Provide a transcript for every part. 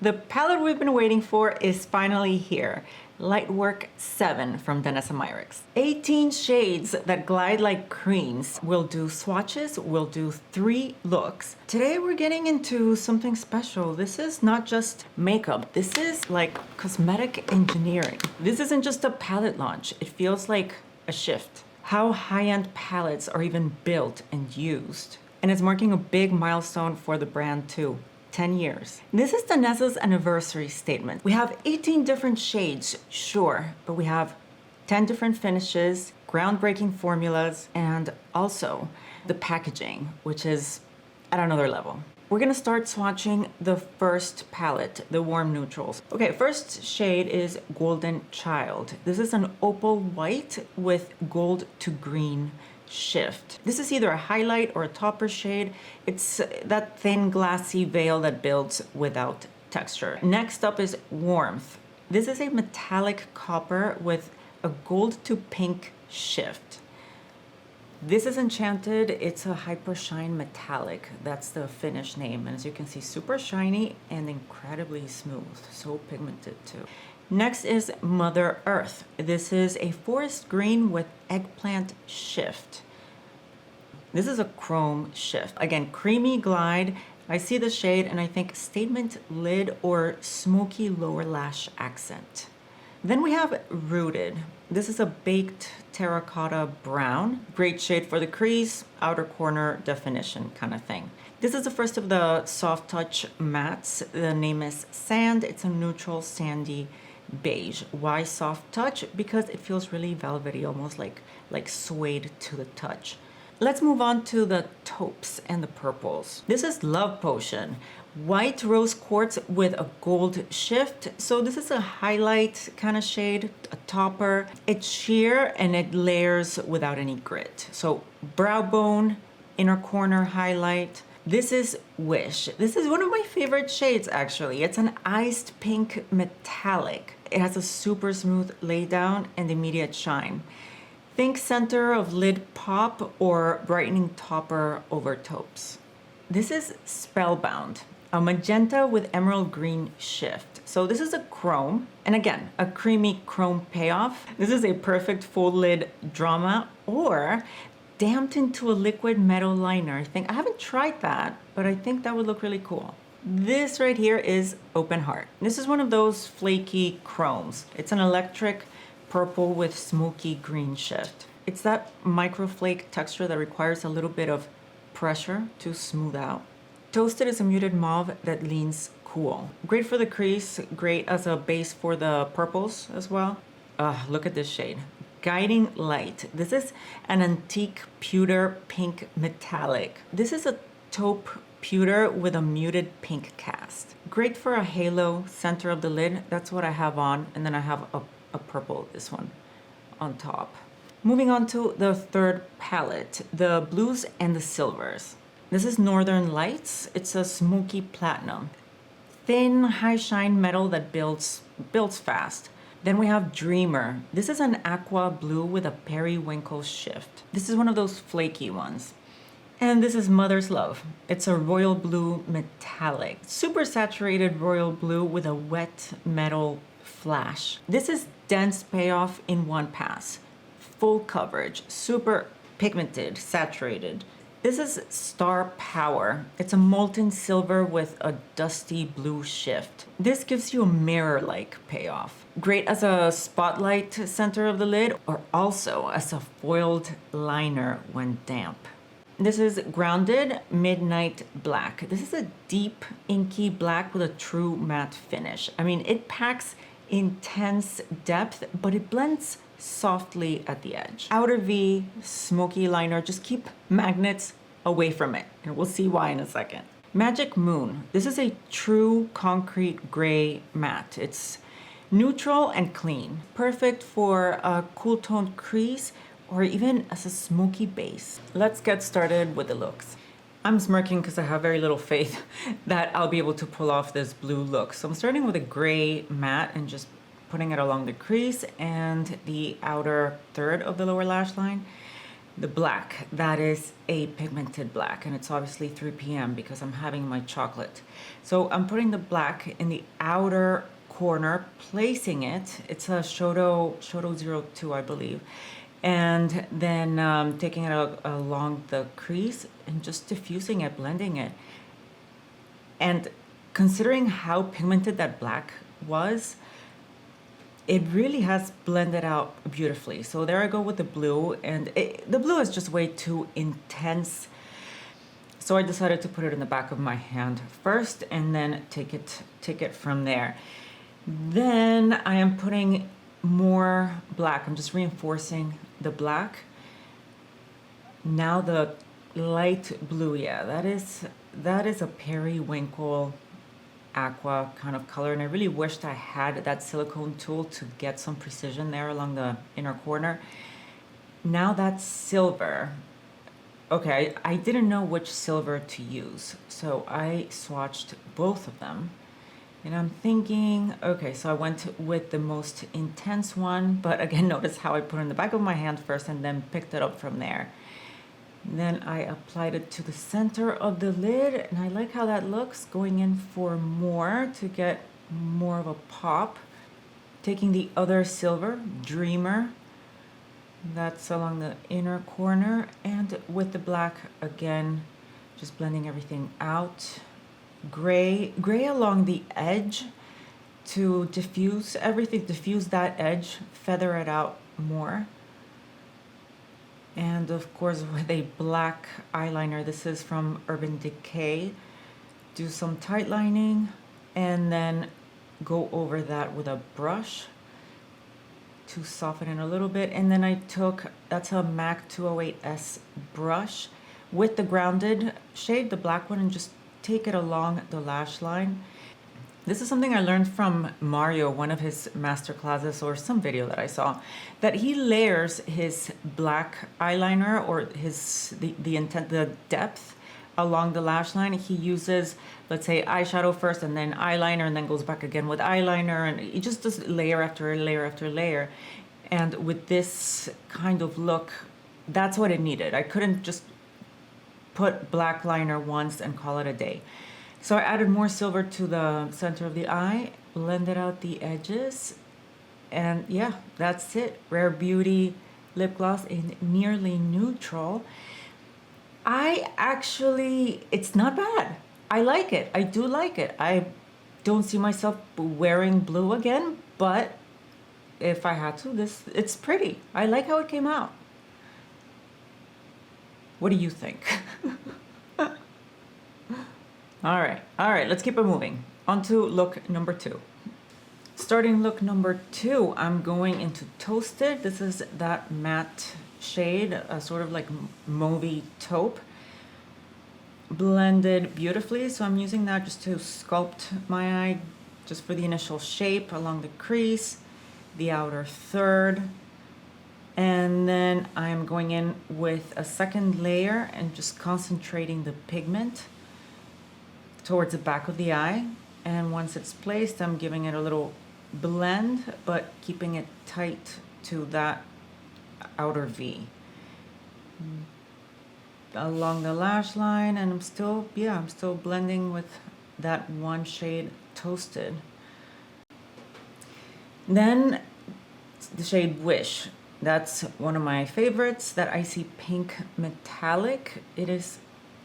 The palette we've been waiting for is finally here. Lightwork 7 from Danessa Myricks. 18 shades that glide like creams. We'll do swatches, we'll do 3 looks. Today we're getting into something special. This is not just makeup, this is like cosmetic engineering. This isn't just a palette launch, it feels like a shift. How high-end palettes are even built and used. And it's marking a big milestone for the brand too. 10 years. This is Danessa's anniversary statement. We have 18 different shades, sure, but we have 10 different finishes, groundbreaking formulas, and also the packaging, which is at another level. We're gonna start swatching the first palette, the warm neutrals. Okay, first shade is Golden Child. This is an opal white with gold to green shift. This is either a highlight or a topper shade. It's that thin glassy veil that builds without texture. Next up is Warmth. This is a metallic copper with a gold to pink shift. This is Enchanted. It's a hyper shine metallic. That's the finish name. And as you can see, super shiny and incredibly smooth. So pigmented too. Next is Mother Earth. This is a forest green with eggplant shift. This is a chrome shift. Again, creamy glide. I see the shade and I think statement lid or smoky lower lash accent. Then we have Rooted. This is a baked terracotta brown. Great shade for the crease, outer corner definition kind of thing. This is the first of the soft touch mattes. The name is Sand. It's a neutral sandy beige. Why soft touch? Because it feels really velvety, almost like suede to the touch. Let's move on to the taupes and the purples. This is Love Potion. White rose quartz with a gold shift. So this is a highlight kind of shade, a topper. It's sheer and it layers without any grit. So brow bone, inner corner highlight. This is Wish. This is one of my favorite shades actually. It's an iced pink metallic. It has a super smooth laydown and immediate shine. Think center of lid pop or brightening topper over taupes. This is Spellbound, a magenta with emerald green shift. So this is a chrome, and again, a creamy chrome payoff. This is a perfect full lid drama or damped into a liquid metal liner. I haven't tried that, but I think that would look really cool. This right here is Open Heart. This is one of those flaky chromes. It's an electric purple with smoky green shift. It's that microflake texture that requires a little bit of pressure to smooth out. Toasted is a muted mauve that leans cool. Great for the crease, great as a base for the purples as well. Look at this shade. Guiding Light. This is an antique pewter pink metallic. This is a taupe pewter with a muted pink cast. Great for a halo center of the lid. That's what I have on. And then I have a purple, this one, on top. Moving on to the third palette, the blues and the silvers. This is Northern Lights. It's a smoky platinum. Thin, high shine metal that builds fast. Then we have Dreamer. This is an aqua blue with a periwinkle shift. This is one of those flaky ones. And this is Mother's Love. It's a royal blue metallic. Super saturated royal blue with a wet metal flash. This is dense payoff in one pass. Full coverage, super pigmented, saturated. This is Star Power. It's a molten silver with a dusty blue shift. This gives you a mirror-like payoff. Great as a spotlight center of the lid or also as a foiled liner when damp. This is Grounded Midnight Black. This is a deep inky black with a true matte finish. I mean, it packs intense depth, but it blends softly at the edge. Outer V, smoky liner, just keep magnets away from it. And we'll see why in a second. Magic Moon. This is a true concrete gray matte. It's neutral and clean. Perfect for a cool toned crease or even as a smoky base. Let's get started with the looks. I'm smirking because I have very little faith that I'll be able to pull off this blue look. So I'm starting with a gray matte and just putting it along the crease and the outer third of the lower lash line. the black. That is a pigmented black, and it's obviously 3 p.m. because I'm having my chocolate. So I'm putting the black in the outer corner, placing it. It's a Shoto 02, I believe. And then taking it along the crease and just diffusing it, blending it. And considering how pigmented that black was, it really has blended out beautifully. So there I go with the blue, and the blue is just way too intense. So I decided to put it in the back of my hand first and then take it from there. Then I am putting more black. I'm just reinforcing the black. Now the light blue, yeah, that is a periwinkle aqua kind of color, and I really wished I had that silicone tool to get some precision there along the inner corner. Now that's silver. Okay, I didn't know which silver to use, so I swatched both of them. And I'm thinking, okay, so I went with the most intense one, but again, notice how I put it in the back of my hand first and then picked it up from there. Then I applied it to the center of the lid, and I like how that looks, going in for more to get more of a pop. Taking the other silver, Dreamer, that's along the inner corner, and with the black again, just blending everything out. Gray along the edge to diffuse everything, diffuse that edge, feather it out more. And of course with a black eyeliner, this is from Urban Decay, do some tight lining and then go over that with a brush to soften it a little bit. And then I took, that's a MAC 208S brush with the grounded shade, the black one, and just take it along the lash line. This is something I learned from Mario, one of his master classes or some video that I saw, that he layers his black eyeliner or the depth along the lash line. He uses, let's say, eyeshadow first and then eyeliner, and then goes back again with eyeliner, and he just does layer after layer after layer. And with this kind of look, that's what it needed. I couldn't just put black liner once and call it a day. So I added more silver to the center of the eye, blended out the edges, and yeah, that's it. Rare Beauty lip gloss in nearly neutral. It's not bad. I like it. I do like it. I don't see myself wearing blue again, but if I had to, it's pretty. I like how it came out. What do you think? All right, let's keep it moving. On to look number 2. Starting look number 2, I'm going into Toasted. This is that matte shade, sort of like mauvey taupe. Blended beautifully, so I'm using that just to sculpt my eye, just for the initial shape along the crease, the outer third. And then I'm going in with a second layer and just concentrating the pigment towards the back of the eye. And once it's placed, I'm giving it a little blend, but keeping it tight to that outer V. Along the lash line, and I'm still blending with that one shade Toasted. Then the shade Wish. That's one of my favorites, that icy pink metallic. It is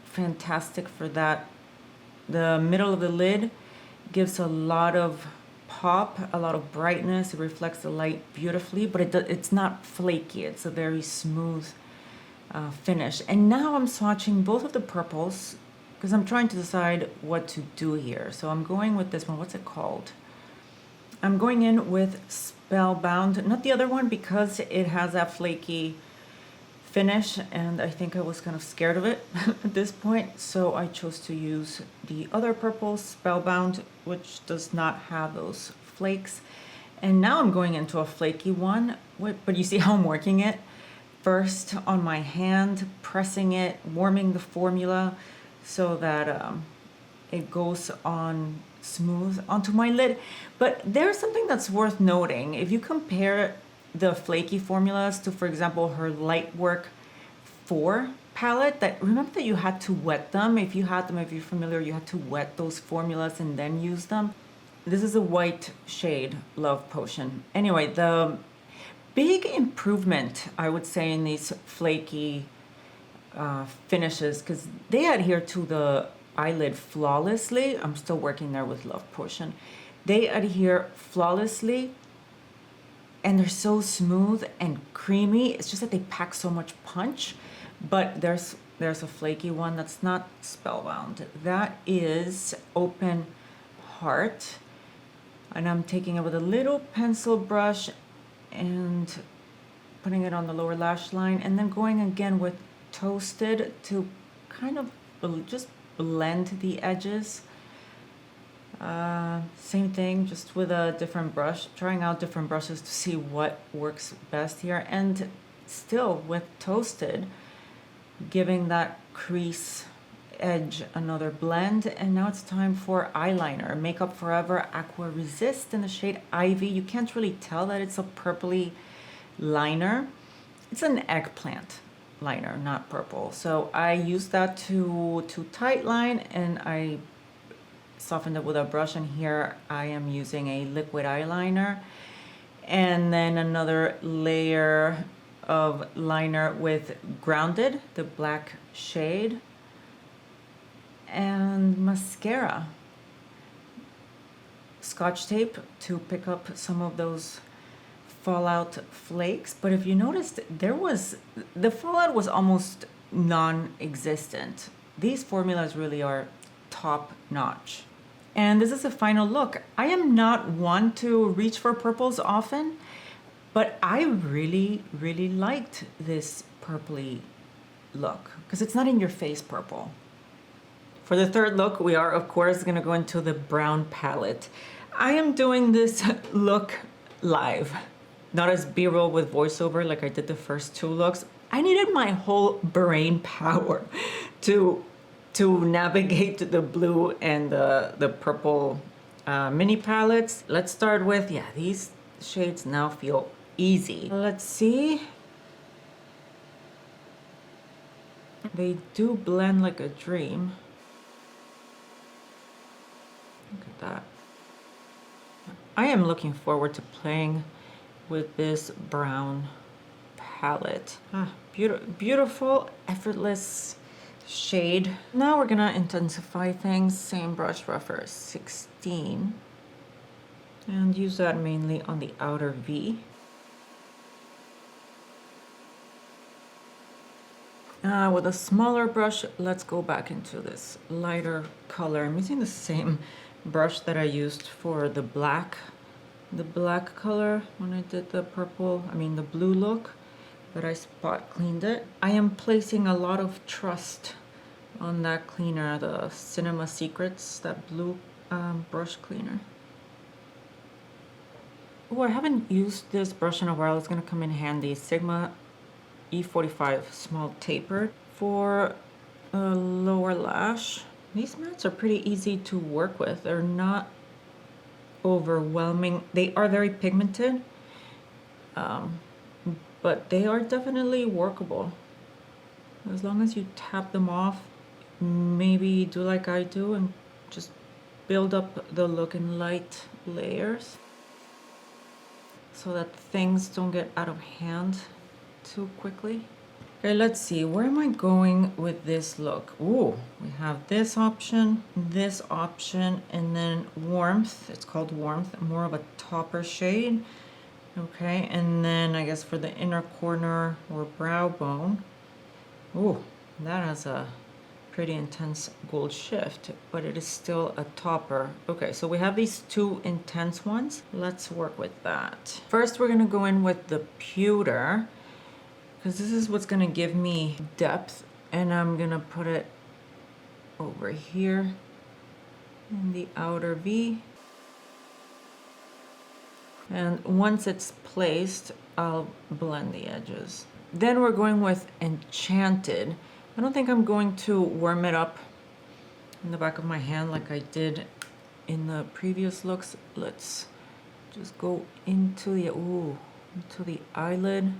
fantastic for that. The middle of the lid gives a lot of pop, a lot of brightness. It reflects the light beautifully, but it's not flaky. It's a very smooth finish. And now I'm swatching both of the purples because I'm trying to decide what to do here. So I'm going with this one. What's it called? I'm going in with Spellbound, not the other one because it has that flaky finish, and I think I was kind of scared of it at this point, so I chose to use the other purple, Spellbound, which does not have those flakes. And now I'm going into a flaky one, but you see how I'm working it? First on my hand, pressing it, warming the formula so that it goes on smooth onto my lid. But there's something that's worth noting. If you compare the flaky formulas to, for example, her Lightwork 4 palette that, remember that you had to wet them. If you had them, if you're familiar, you had to wet those formulas and then use them. This is a white shade, Love Potion. Anyway, the big improvement, I would say, in these flaky finishes, because they adhere to the eyelid flawlessly. I'm still working there with Love Potion. They adhere flawlessly, and they're so smooth and creamy. It's just that they pack so much punch. But there's a flaky one that's not Spellbound. That is Open Heart. And I'm taking it with a little pencil brush and putting it on the lower lash line, and then going again with Toasted to kind of just blend the edges. Same thing, just with a different brush, trying out different brushes to see what works best here. And still with Toasted, giving that crease edge another blend. And now it's time for eyeliner. Makeup Forever Aqua Resist in the shade Ivy. You can't really tell that it's a purpley liner. It's an eggplant liner, not purple. So I used that to tightline, and I softened it with a brush, and here I am using a liquid eyeliner, and then another layer of liner with Grounded, the black shade, and mascara. Scotch tape to pick up some of those fallout flakes. But if you noticed, the fallout was almost non-existent. These formulas really are top notch. And this is the final look. I am not one to reach for purples often, but I really, really liked this purpley look because it's not in your face purple. For the third look, we are of course gonna go into the brown palette. I am doing this look live, not as B-roll with voiceover like I did the first 2 looks. I needed my whole brain power to navigate the blue and the purple mini palettes. Let's start with, these shades now feel easy. Let's see. They do blend like a dream. Look at that. I am looking forward to playing with this brown palette. Beautiful, effortless shade. Now we're gonna intensify things. Same brush, rougher 16, and use that mainly on the outer V. With a smaller brush, let's go back into this lighter color. I'm using the same brush that I used for the black color when I did the the blue look, but I spot cleaned it. I am placing a lot of trust on that cleaner, the Cinema Secrets, that blue brush cleaner. Oh, I haven't used this brush in a while. It's gonna come in handy. Sigma E45 small taper for a lower lash. These mats are pretty easy to work with. They're not overwhelming. They are very pigmented, but they are definitely workable. As long as you tap them off, maybe do like I do and just build up the look in light layers so that things don't get out of hand too quickly. Okay, let's see, where am I going with this look? Ooh, we have this option, and then Warmth. It's called Warmth, more of a topper shade. Okay, and then I guess for the inner corner or brow bone, ooh, that has a pretty intense gold shift, but it is still a topper. Okay, so we have these 2 intense ones. Let's work with that. First, we're gonna go in with the pewter, because this is what's gonna give me depth, and I'm gonna put it over here in the outer V. And once it's placed, I'll blend the edges. Then we're going with Enchanted. I don't think I'm going to warm it up in the back of my hand like I did in the previous looks. Let's just go into the eyelid.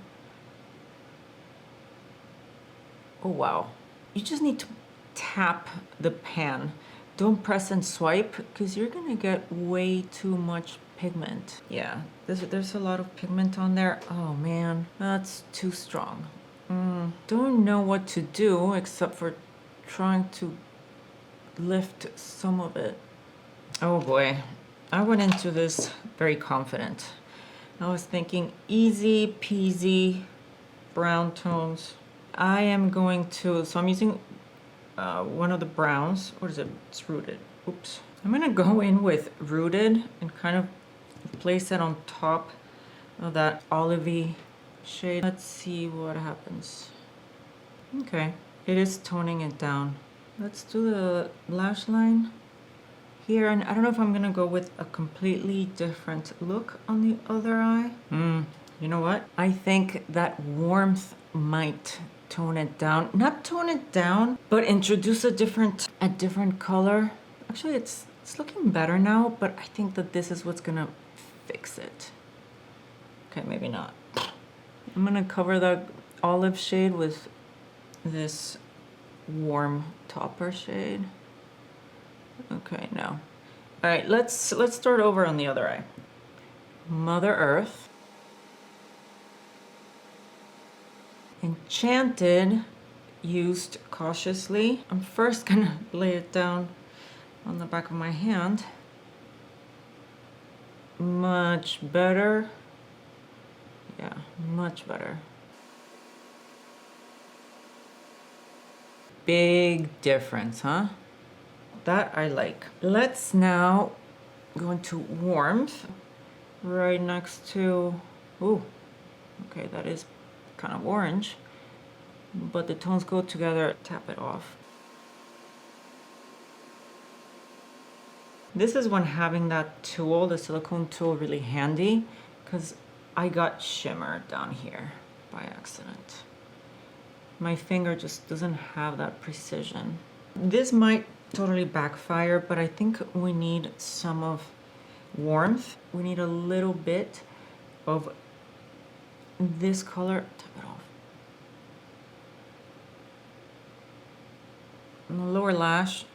Oh wow. You just need to tap the pan. Don't press and swipe because you're gonna get way too much pigment. Yeah, there's a lot of pigment on there. Oh man, that's too strong. Don't know what to do except for trying to lift some of it. Oh boy, I went into this very confident. I was thinking easy peasy brown tones. I am going to, so I'm using one of the browns. What is it? It's Rooted. Oops. I'm gonna go in with Rooted and kind of place it on top of that olivey shade. Let's see what happens. Okay, it is toning it down. Let's do the lash line here, and I don't know if I'm gonna go with a completely different look on the other eye. You know what? I think that warmth might tone it down. Not tone it down, but introduce a different color. Actually, it's looking better now, but I think that this is what's gonna fix it. Okay, maybe not. I'm gonna cover the olive shade with this warm topper shade. Okay, no. All right, let's start over on the other eye. Mother Earth. Enchanted, used cautiously. I'm first gonna lay it down on the back of my hand. Much better. Yeah, much better. Big difference, huh? That I like. Let's now go into warmth right next to, ooh, okay, that is kind of orange, but the tones go together. Tap it off. This is when having that tool, the silicone tool, really handy, because I got shimmer down here by accident. My finger just doesn't have that precision. This might totally backfire, but I think we need some of warmth. We need a little bit of this color. Tap it off. On the lower lash,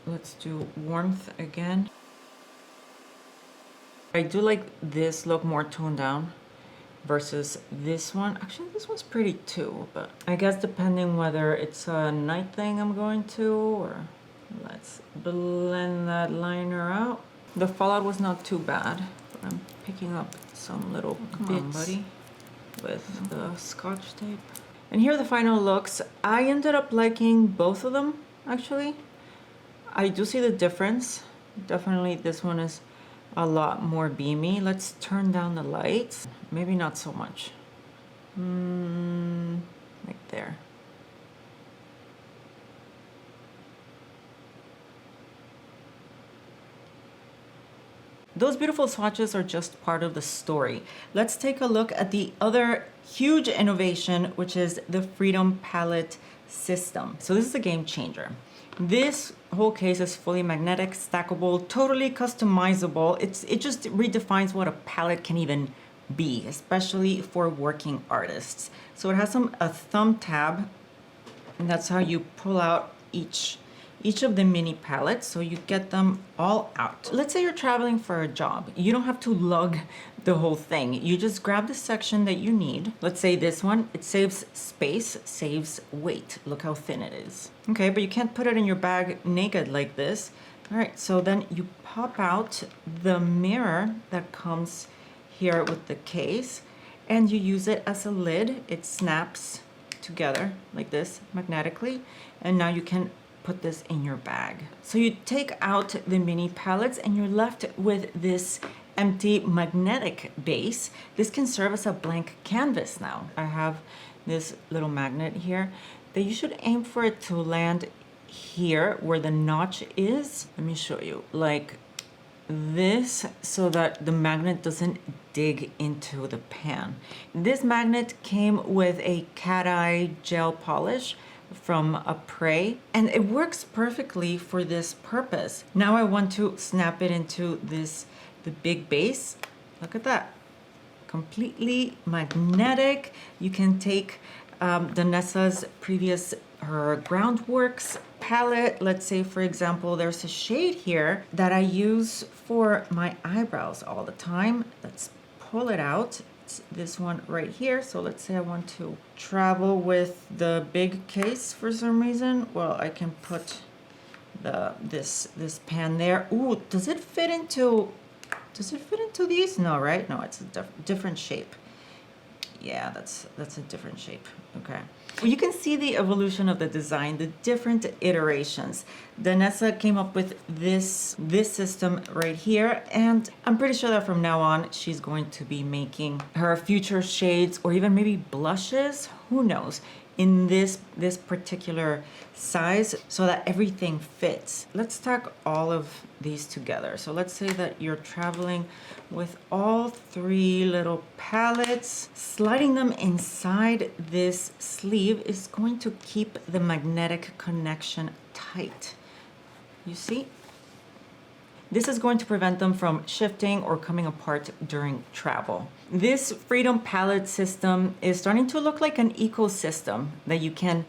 let's do warmth again. I do like this look more toned down versus this one. Actually, this one's pretty too, but I guess depending whether it's a night thing I'm going to, or let's blend that liner out. The fallout was not too bad, but I'm picking up some little bits, buddy, with the Scotch tape. And here are the final looks. I ended up liking both of them, actually. I do see the difference. Definitely this one is a lot more beamy. Let's turn down the lights. Maybe not so much. Like there. Those beautiful swatches are just part of the story. Let's take a look at the other huge innovation, which is the Freedom Palette system. So this is a game changer. This whole case is fully magnetic, stackable, totally customizable. It just redefines what a palette can even be, especially for working artists. So it has a thumb tab, and that's how you pull out each of the mini palettes, so you get them all out. Let's say you're traveling for a job. You don't have to lug the whole thing. You just grab the section that you need. Let's say this one, it saves space, saves weight. Look how thin it is. Okay, but you can't put it in your bag naked like this. All right, so then you pop out the mirror that comes here with the case, and you use it as a lid. It snaps together like this magnetically, and now you can put this in your bag. So you take out the mini palettes and you're left with this empty magnetic base. This can serve as a blank canvas now. I have this little magnet here that you should aim for it to land here where the notch is. Let me show you, like this, so that the magnet doesn't dig into the pan. This magnet came with a cat eye gel polish from a Prey, and it works perfectly for this purpose. Now I want to snap it into the big base. Look at that, completely magnetic. You can take Danessa's previous her Groundworks palette. Let's say, for example, there's a shade here that I use for my eyebrows all the time. Let's pull it out. It's this one right here. So let's say I want to travel with the big case for some reason. Well, I can put this pan there. Ooh, does it fit into these? No, right? No, it's a different shape. Yeah, that's a different shape. Okay. Well, you can see the evolution of the design, the different iterations. Danessa came up with this system right here, and I'm pretty sure that from now on she's going to be making her future shades or even maybe blushes, who knows, in this particular size so that everything fits. Let's stack all of these together. So let's say that you're traveling with all three little palettes. Sliding them inside this sleeve is going to keep the magnetic connection tight. You see? This is going to prevent them from shifting or coming apart during travel. This Freedom palette system is starting to look like an ecosystem that you can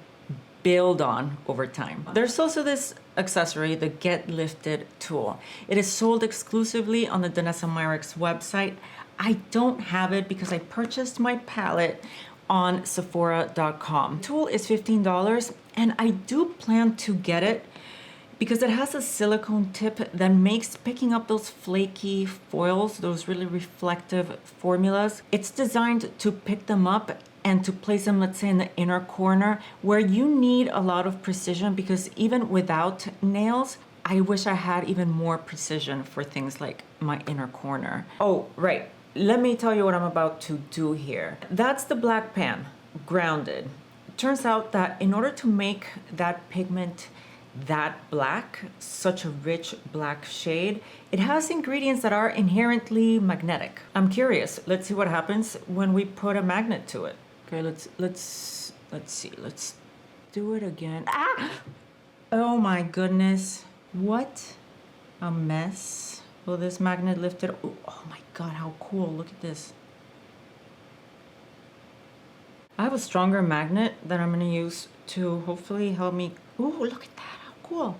build on over time. There's also this accessory, the Get Lifted tool. It is sold exclusively on the Danessa Myricks website. I don't have it because I purchased my palette on Sephora.com. The tool is $15, and I do plan to get it because it has a silicone tip that makes picking up those flaky foils, those really reflective formulas. It's designed to pick them up and to place them, let's say, in the inner corner where you need a lot of precision, because even without nails, I wish I had even more precision for things like my inner corner. Oh, right. Let me tell you what I'm about to do here. That's the black pan, grounded. It turns out that in order to make that pigment that black, such a rich black shade, it has ingredients that are inherently magnetic. I'm curious. Let's see what happens when we put a magnet to it. Okay, let's see. Let's do it again. Ah! Oh my goodness. What a mess. Will this magnet lift it? Oh my God, how cool. Look at this. I have a stronger magnet that I'm gonna use to hopefully help me. Ooh, look at that. Cool.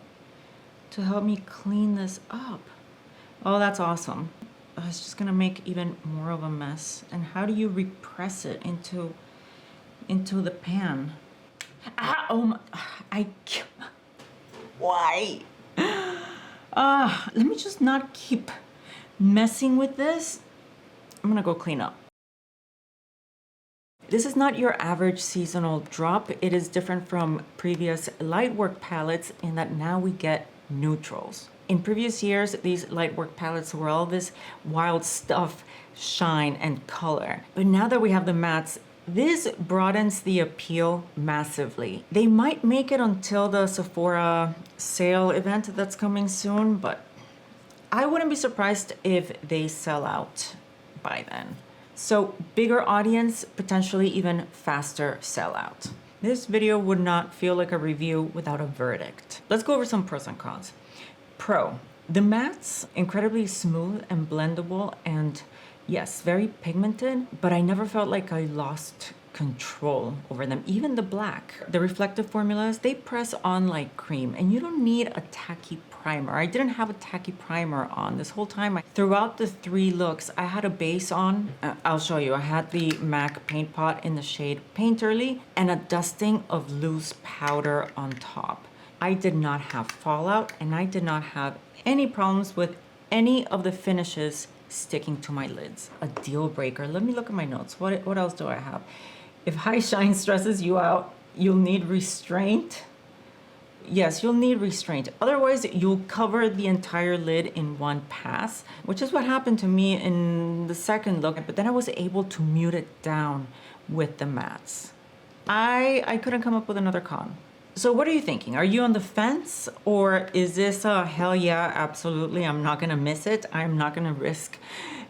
To help me clean this up. Oh, that's awesome. It's just gonna make even more of a mess. And how do you repress it into the pan? Ah, oh my, why? Let me just not keep messing with this. I'm gonna go clean up. This is not your average seasonal drop. It is different from previous Lightwork palettes in that now we get neutrals. In previous years, these Lightwork palettes were all this wild stuff, shine and color. But now that we have the mattes, this broadens the appeal massively. They might make it until the Sephora sale event that's coming soon, but I wouldn't be surprised if they sell out by then. So bigger audience, potentially even faster sellout. This video would not feel like a review without a verdict. Let's go over some pros and cons. Pro, the mattes, incredibly smooth and blendable, and yes, very pigmented, but I never felt like I lost control over them. Even the black, the reflective formulas, they press on like cream, and you don't need a tacky primer. I didn't have a tacky primer on this whole time. Throughout the three looks, I had a base on. I'll show you. I had the MAC paint pot in the shade Painterly and a dusting of loose powder on top. I did not have fallout, and I did not have any problems with any of the finishes sticking to my lids. A deal breaker. Let me look at my notes. What else do I have? If high shine stresses you out, you'll need restraint. Yes, you'll need restraint. Otherwise, you'll cover the entire lid in one pass, which is what happened to me in the second look. But then I was able to mute it down with the mattes. I couldn't come up with another con. So what are you thinking? Are you on the fence, or is this a hell yeah, absolutely, I'm not gonna miss it. I'm not gonna risk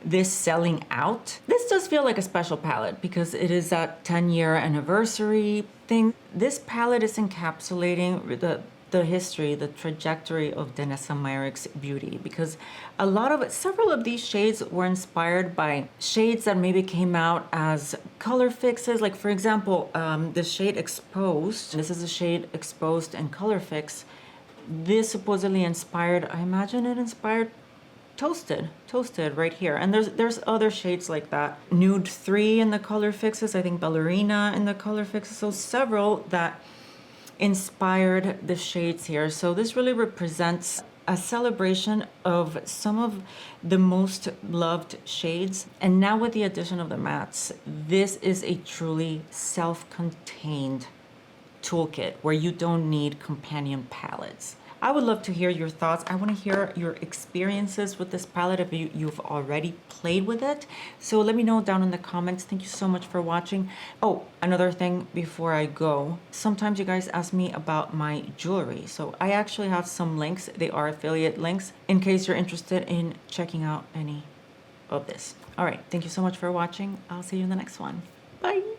this selling out? This does feel like a special palette because it is that 10-year anniversary thing. This palette is encapsulating the the history, the trajectory of Danessa Myricks beauty, because several of these shades were inspired by shades that maybe came out as color fixes. Like for example, the shade Exposed, this is a shade Exposed in Color Fix. This supposedly inspired, I imagine it inspired Toasted right here. And there's other shades like that. Nude 3 in the Color Fixes, I think Ballerina in the Color Fixes. So several that inspired the shades here. So this really represents a celebration of some of the most loved shades. And now with the addition of the mattes, this is a truly self-contained toolkit where you don't need companion palettes. I would love to hear your thoughts. I want to hear your experiences with this palette if you've already played with it. So let me know down in the comments. Thank you so much for watching. Oh, another thing before I go. Sometimes you guys ask me about my jewelry. So I actually have some links. They are affiliate links in case you're interested in checking out any of this. All right. Thank you so much for watching. I'll see you in the next one. Bye.